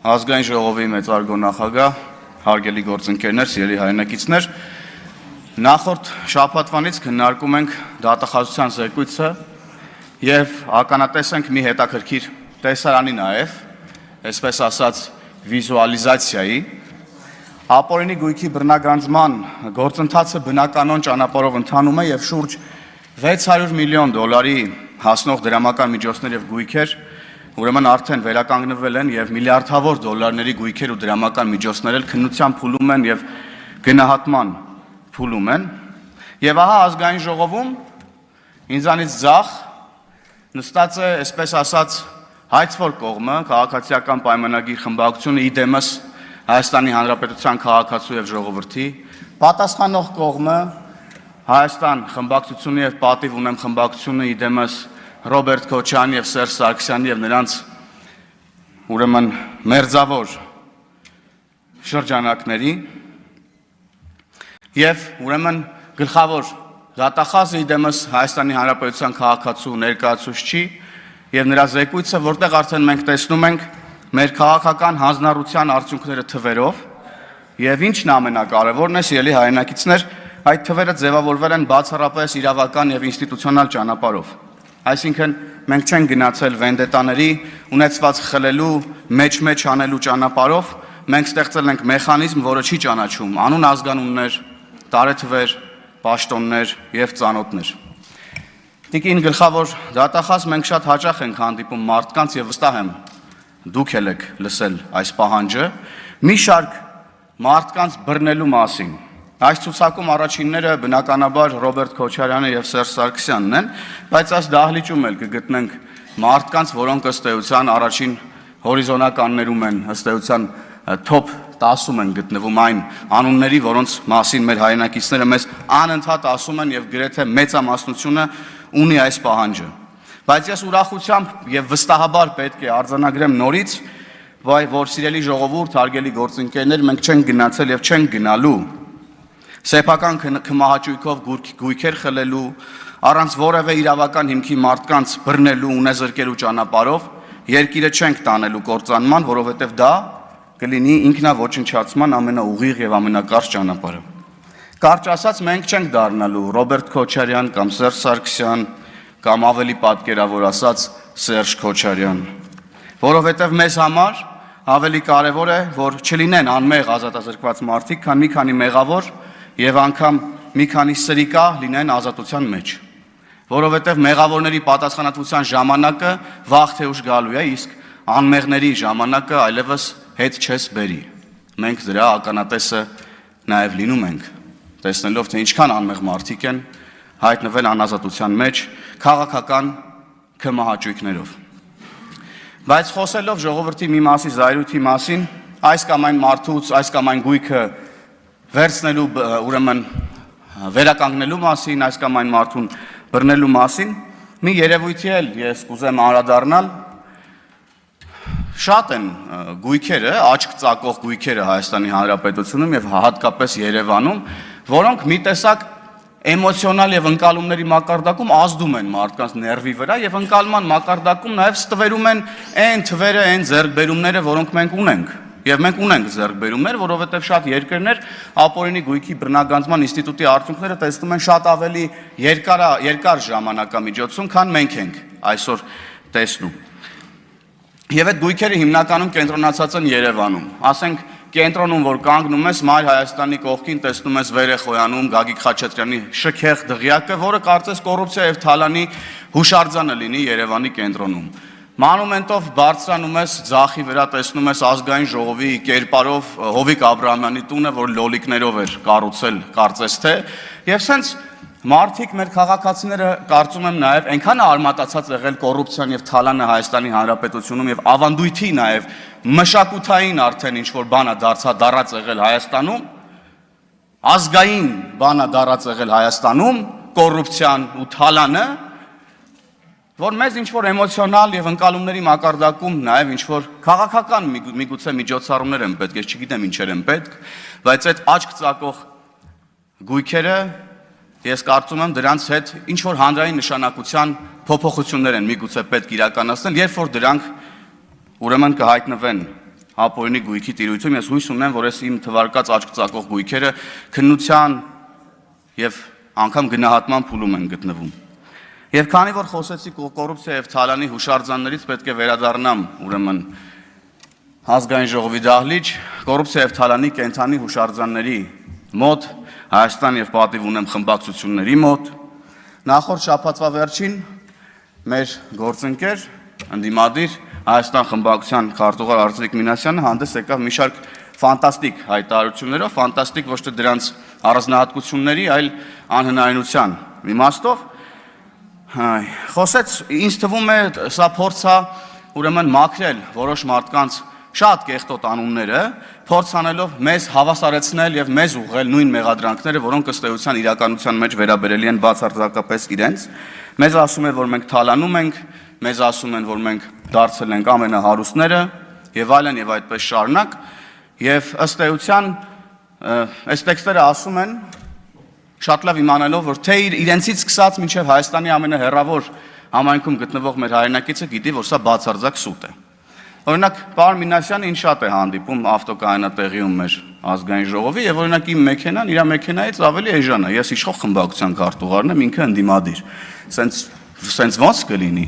Ազգային ժողովի մեծարգո նախագահ, հարգելի գործընկերներ, սիրելի հայրենակիցներ, նախորդ շաբաթվանից քննարկում ենք դատախազության զեկույցը եւ ականատես ենք մի հետաքրքիր տեսարանի նաեւ, այսպես ասած, վիզուալիզացիայի, ապօրինի գույքի բռնագանձման գործընթացը բնականon ճանապարհով ընթանում է եւ շուրջ 600 միլիոն դոլարի հասնող դրամական միջոցներ եւ գույքեր ուրեմն արդեն վերականգնվել են եւ միլիարդավոր դոլարների գույքեր ու դրամական միջոցներ էլ քննության փուլում են եւ գնահատման փուլում են եւ ահա ազգային ժողովում ինձանից ձախ նստած է, այսպես ասած, հայցվոր կողմը, քաղաքացիական պայմանագիր խմբակցությունը իդեմս Հայաստանի Հանրապետության քաղաքացու եւ ժողովրդի, պատասխանող կողմը Հայաստան խմբակցությունը եւ պատիվ ունեմ խմբակցությունը իդեմս Ռոբերտ Քոչարյանի եւ Սերժ Սարգսյանի եւ նրանց ուրեմն մերձավոր շրջանակների եւ ուրեմն գլխավոր դատախազը իդեմս Հայաստանի Հանրապետության քաղաքացու ներկայացուցչի եւ նրա զեկույցը, որտեղ արդեն մենք տեսնում ենք մեր քաղաքական հանձնառության արդյունքները թվերով եւ ինչն ամենակարևորն է, սիրելի հայրենակիցներ, այդ թվերը ձևավորվել են բացառապես իրավական եւ ինստիտուցիոնալ ճանապարհով։ Այսինքն մենք չենք գնացել վենդետաների ունեցված խլելու, մեջ անելու ճանապարհով, մենք ստեղծել ենք մեխանիզմ, որը չի ճանաչում անուն ազգանուններ, տարեթվեր, պաշտոններ եւ ծանոթներ։ Տիկին գլխավոր դատախազ, մենք շատ հաճախ ենք հանդիպում մարդկանց եւ վստահ եմ դուք ել եք լսել այս պահանջը, մի շարք մարդկանց բռնելու մասին։ Այս ցուցակում առաջինները բնականաբար Ռոբերտ Քոչարյանը եւ Սերժ Սարգսյանն են, բայց այս դահլիճում էլ կգտնենք մարդկանց, որոնք ըստ էության առաջին հորիզոնականներում են, ըստ էության top 10-ում են գտնվում այն անունների, որոնց մասին մեր հայրենակիցները մեզ անընդհատ ասում են եւ գրեթե մեծամասնությունը ունի այս պահանջը։ Բայց ես ուրախությամբ եւ վստահաբար պետք է արձանագրեմ նորից, որ սիրելի ժողովուրդ, հարգելի գործընկերներ, մենք չենք գնացել եւ չենք գնալու սեփական քմահաճույքով գույքեր խլելու, առանց որևէ իրավական հիմքի մարդկանց բռնելու, ունեզրկելու ճանապարհով, երկիրը չենք տանելու կործանման, որովհետեւ դա կլինի ինքնաոչնչացման ամենաուղիղ եւ ամենակարճ ճանապարհը։ Կարճ ասած, մենք չենք դառնալու Ռոբերտ Քոչարյան կամ Սերժ Սարգսյան կամ ավելի պատկերավոր ասած Սերժ Քոչարյան, որովհետև մեզ համար ավելի կարևոր է, որ չլինեն անմեղ ազատազրկված մարդիկ, քան մի քանի մեղավոր եւ անգամ մի քանի սրիկա լինեն ազատության մեջ, որովհետև մեղավորների պատասխանատվության ժամանակը վաղ թե ուշ գալու է, իսկ անմեղների ժամանակը այլևս հետ չես բերի։ Մենք դրա ականատեսը նաեւ լինում ենք, տեսնելով թե ինչքան անմեղ մարդիկ են հայտնվել անազատության մեջ քաղաքական քմահաճույքներով։ Բայց խոսելով ժողովրդի մի մասի զայրույթի մասին, այս կամ այն մարդուց, այս կամ այն գույքը վերցնելու, ուրեմն վերականգնելու մասին, այս կամ այն մարդուն բռնելու մասին, մի երևույթի էլ ես կուզեմ անդրադառնալ։ Շատ են գույքերը, աչք ծակող գույքերը Հայաստանի Հանրապետությունում եւ հատկապես Երևանում, որոնք մի տեսակ էմոցիոնալ եւ ընկալումների մակարդակում ազդում են մարդկանց ներվի վրա եւ ընկալման մակարդակում նաեւ ստվերում են այն թվերը, այն ձեռքբերումները, որոնք մենք ունենք։ Եվ մենք ունենք ձեռքբերումներ, որովհետեւ շատ երկրներ ապօրինի գույքի բռնագանձման ինստիտուտի արդյունքները տեսնում են շատ ավելի երկար ժամանակամիջոցում, քան մենք ենք այսօր տեսնում։ Եվ այդ գույքերը հիմնականում կենտրոնացած են Երևանում։ Ասենք կենտրոնում, որ կանգնում ես Մայր Հայաստանի կողքին, տեսնում ես վեր է խոյանում Գագիկ Խաչատրյանի շքեղ դղյակը, որը կարծես կոռուպցիա եւ թալանի հուշարձանը լինի Երևանի կենտրոնում։ Մանումենտով բարձրանում ես ձախի վրա, տեսնում ես ազգային ժողովի կերպարով Հովիկ Աբրահամյանի տունը, որ լոլիկներով էր կառուցել, կարծես թե, եւ սենց մարդիկ, մեր քաղաքացիները կարծում եմ նաեւ այնքան արմատացած եղել կոռուպցիան եւ թալանը Հայաստանի Հանրապետությունում եւ ավանդույթի նաեւ մշակութային արդեն ինչ որ բանա դարձած եղել Հայաստանում, ազգային բանա դարձած եղել Հայաստանում, կոռուպցիան ու թալանը, որ մեզ ինչ որ էմոցիոնալ եւ ընկալումների մակարդակում նաեւ ինչ որ քաղաքական միգուցե միջոցառումներ են պետք, ես չգիտեմ ինչեր են պետք, բայց այդ աչք ծակող գույքերը ես կարծում եմ դրանց հետ ինչ որ հանրային նշանակության փոփոխություններ են միգուցե պետք իրականացնել, երբ որ դրանք ուրեմն կհայտնվեն ապօրինի գույքի տիրույթում, ես հույս ունեմ, որ այս իմ թվարկած աչք ծակող գույքերը քննության եւ անգամ գնահատման փուլում են գտնվում։ Եվ քանի որ խոսեցի կոռուպցիա եւ թալանի հուշարձաններից, պետք է վերադառնամ ուրեմն Ազգային ժողովի դահլիճ, կոռուպցիա եւ թալանի կենթանի հուշարձանների մոտ, Հայաստան եւ պատիվ ունեմ խմբակցությունների մոտ։ Նախորդ շաբաթվա վերջին մեր գործընկեր, ընդդիմադիր Հայաստան խմբակցության քարտուղար Արծվիկ Մինասյանը հանդես եկավ մի շարք ֆանտաստիկ հայտարարություններով, ֆանտաստիկ ոչ թե դրանց առանձնահատկությունների, այլ անհնարինության իմաստով։ Խոսեց, ինձ թվում է, սա փորձ է ուրեմն մաքրել որոշ մարդկանց շատ կեղտոտ անունները, փորձ անելով մեզ հավասարեցնել եւ մեզ ուղղել նույն մեղադրանքները, որոնք ըստ էության իրականության մեջ վերաբերելի են բացարձակապես իրենց։ Մեզ ասում են, որ մենք թալանում ենք, մեզ ասում են, որ մենք դարձել ենք ամենահարուստները եւ այլն եւ այդպես շարունակ։ Եվ ըստ էության այս տեքստերը ասում են շատ լավ իմանալով, որ թե իրենցից սկսած մինչև Հայաստանի ամենահեռավոր համայնքում գտնվող մեր հայրենակիցը գիտի, որ սա բացարձակ սուտ է։ Օրինակ, պարոն Մինասյանը ինձ շատ է հանդիպում ավտոկայանատեղիում մեր ազգային ժողովի, եւ օրինակ իմ մեքենան իր մեքենայից ավելի էժան է։ Ես իշխող խմբակցության քարտուղարն եմ, ինքը ընդդիմադիր։ Սենց ոնց կլինի։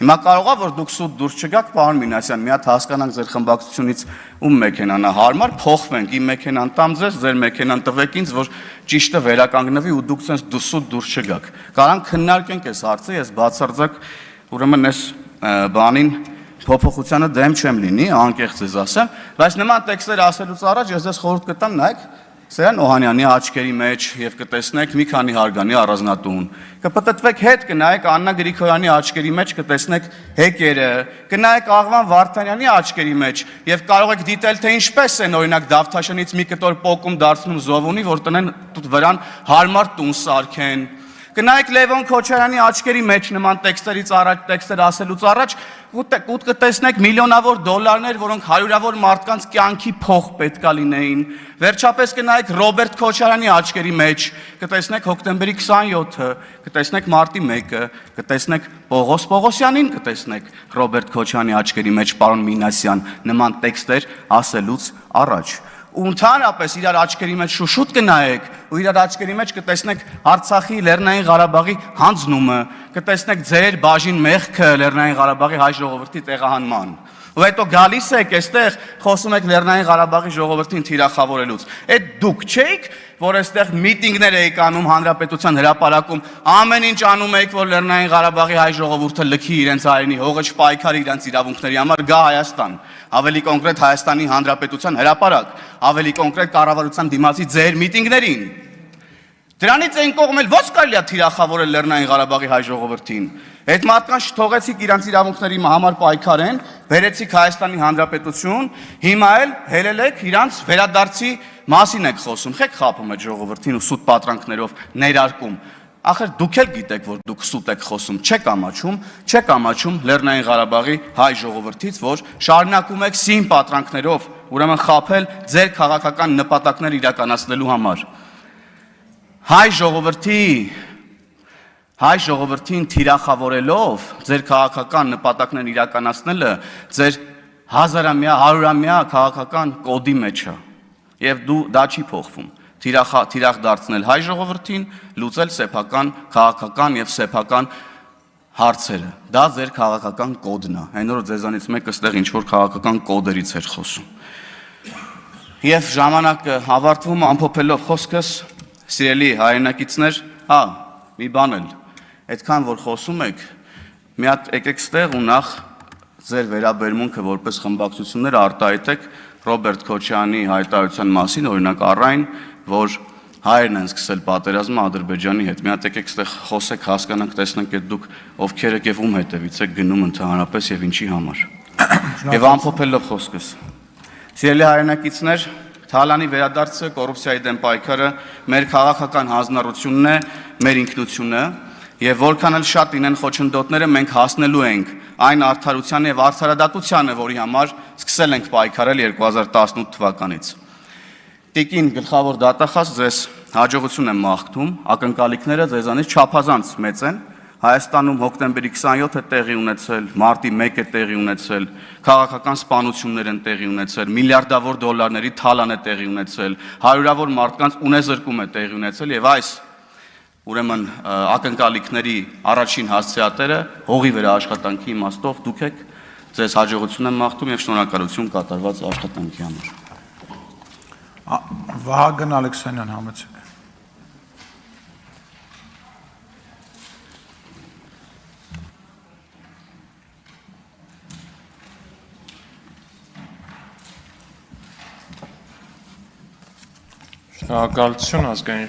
Հիմա կարող է որ դուք սուտ դուրս չգաք, պարոն Մինասյան, մի հատ հասկանանք ձեր խմբակցությունից ում մեքենան է հարմար, փոխվենք, իմ մեքենան տամ ձեզ, ձեր մեքենան տվեք ինձ, որ ճիշտը վերականգնվի ու դուք սենց սուտ դուրս չգաք։ Կարանք քննարկենք այս հարցը, ես բացարձակ ուրեմն այս բանին փոփոխությանը դեմ չեմ լինի, անկեղծ ես ասեմ, բայց նման տեքստեր ասելուց առաջ ես ձեզ խորհուրդ կտամ նայեք Սերան Օհանյանի աչքերի մեջ եւ կտեսնեք մի քանի հարգանի առանձնատուն։ Կպտտվեք հետ կնայեք Աննա Գրիգորյանի աչքերի մեջ կտեսնեք հեկերը, կնայեք Աղվան Վարդանյանի աչքերի մեջ եւ կարող եք դիտել թե ինչպես են օրինակ Դավթաշենից մի կտոր պոկում դարձնում Զովունի, որ տնեն վրան հարմար տուն սարքեն։ Կնայեք Լևոն Քոչարյանի աչքերի մեջ նման տեքստեր ասելուց առաջ կուտ կտեսնեք միլիոնավոր դոլարներ, որոնք հարյուրավոր մարդկանց կյանքի փող պետքա լինեին։ Վերջապես կնայեք Ռոբերտ Քոչարյանի աչքերի մեջ, կտեսնեք հոկտեմբերի 27-ը, կտեսնեք մարտի 1-ը, կտեսնեք Պողոս Պողոսյանին, կտեսնեք Ռոբերտ Քոչարյանի աչքերի մեջ, պարոն Մինասյան, նման տեքստեր ասելուց առաջ։ Ու ընդհանրապես իրար աչքերի մեջ շուշուտ կնայեք ու իրար աչքերի մեջ կտեսնեք Արցախի Լեռնային Ղարաբաղի հանձնումը, կտեսնեք ձեր բաժին մեղքը Լեռնային Ղարաբաղի հայ ժողովրդի տեղահանման։ Ու հետո գալիս եք այստեղ խոսում եք Լեռնային Ղարաբաղի ժողովրդին թիրախավորելուց։ Այդ դուք չէիք, որ այստեղ միտինգներ եք անում հանրապետության հրապարակում, ամեն ինչ անում եք, որ Լեռնային Ղարաբաղի հայ ժողովուրդը լքի իրենց հայրենի հողը չպայքարի իրենց իրավունքների համար, գա Հայաստան, ավելի կոնկրետ Հայաստանի Հանրապետության հրապարակ, ավելի կոնկրետ կառավարության դիմացի ձեր միտինգներին։ Դրանից այն կողմել ոչ կարելի է թիրախավորել Լեռնային Ղարաբաղի հայ ժողովրդին։ Այդ մարդկանց չթողեցիք իրանց իրավունքների համար պայքարեն, բերեցիք Հայաստանի Հանրապետություն, հիմա էլ հելելեք իրանց վերադարձի մասին եք խոսում, խեք խափում այդ ժողովրդին ու սուտ պատրանքներով ներարկում։ Ախր դուք էլ գիտեք, որ դուք սուտ եք խոսում, չեք ամաչում Լեռնային Ղարաբաղի հայ ժողովրդից, որ շարունակում եք սին պատրանքներով, ուրեմն խափել ձեր քաղաքական նպատակներ իրականացնելու համար։ Հայ ժողովրդին թիրախավորելով ձեր քաղաքական նպատակներն իրականացնելը ձեր հազարամյա, հարյուրամյա քաղաքական կոդի մեջ է։ Եվ դա չի փոխվում։ Թիրախ դարձնել հայ ժողովրդին, լուծել սեփական, քաղաքական եւ սեփական հարցերը։ Դա ձեր քաղաքական կոդն է։ Այն որ ձեզանից մեկը ստեղ ինչ որ քաղաքական կոդերից էր խոսում։ Եվ ժամանակը ավարտվում ամփոփելով խոսքս, սիրելի հայրենակիցներ, մի բան էլ, այդքան որ խոսում եք, մի հատ եկեք ստեղ ու նախ ձեր վերաբերմունքը որպես խմբակցություններ արտահայտեք Ռոբերտ Քոչարյանի հայտարարության մասին, օրինակ առայն, որ հայերն են սկսել պատերազմը Ադրբեջանի հետ։ Մի հատ եկեք ստեղ խոսեք, հասկանանք, տեսնենք այդ դուք ովքեր եք եւ ում հետևից եք գնում ընդհանրապես եւ ինչի համար։ Եվ ամփոփելով խոսքս։ Սիրելի հայրենակիցներ, Թալանի վերադարձը, կոռուպցիայի դեմ պայքարը մեր քաղաքական հանձնառությունն է, մեր ինքնությունը, եւ որքան էլ շատ լինեն խոչընդոտները, մենք հասնելու ենք այն արդարությանը եւ արդարադատությանը, որի համար սկսել ենք պայքարել 2018 թվականից։ Տիկին գլխավոր դատախազ, ձեզ հաջողություն եմ մաղթում, ակնկալիքները ձեզանից չափազանց մեծ են, Հայաստանում հոկտեմբերի 27-ը տեղի ունեցել, մարտի 1-ը տեղի ունեցել, քաղաքական սպանություններ են տեղի ունեցել, միլիարդավոր դոլարների թալան է տեղի ունեցել, հարյուրավոր մարդկանց ունեզրկում է տեղի ունեցել եւ այս ուրեմն ակնկալիքների առաջին հասցեատերը հողի վրա աշխատանքի իմաստով դուք եք, ձեզ հաջողություն եմ մաղթում եւ շնորհակալություն կատարված աշխատանքի համար։ Վահագն Ալեքսանյան, համեցեք։ Շնորհակալություն ազգային